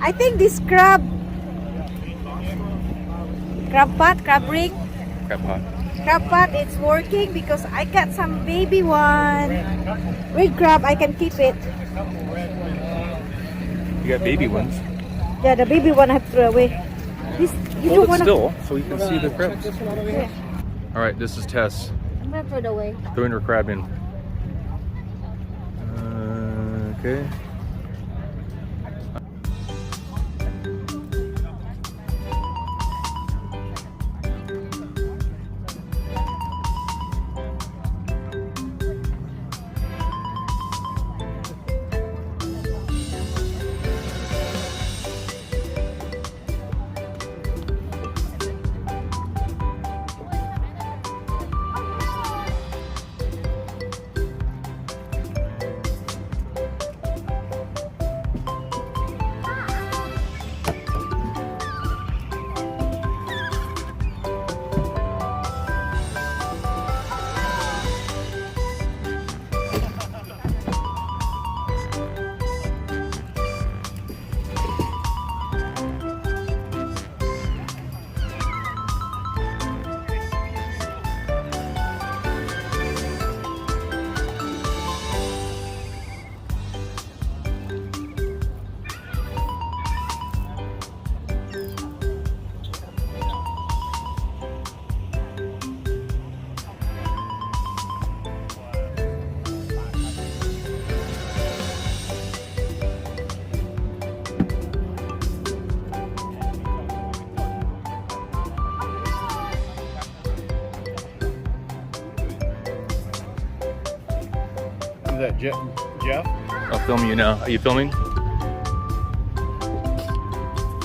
I think this crab pot, crab rig, Crab pot. crab pot, it's working because I got some baby one. Red crab, I can keep it. You got baby ones. Yeah, the baby one I have to throw away. This you Hold don't it wanna. still so you can see the crabs. Yeah. All right, this is Tess I'm gonna throw it away. throwing her crab in. Okay. Is that Jeff? I'll film you now. Are you filming?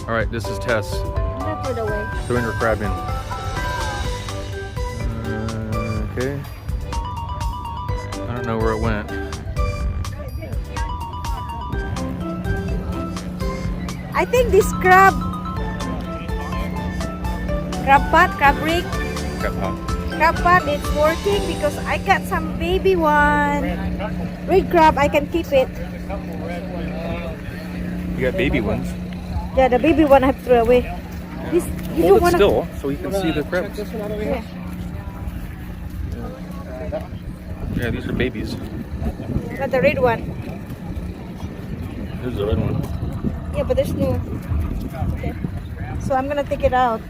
All right, this is Tess I'm gonna throw it away. throwing her crab in. Okay. I don't know where it went. I think this crab pot, crab rig, Crab pot. crab pot, it's working because I got some baby one. Red crab, I can keep it. You got baby ones. Yeah, the baby one I have to throw away. This you Hold don't it wanna. still so you can see the crabs. Yeah. Yeah, these are babies. Not the red one. Here's the red one. Yeah, but there's no. Okay. So I'm gonna take it out.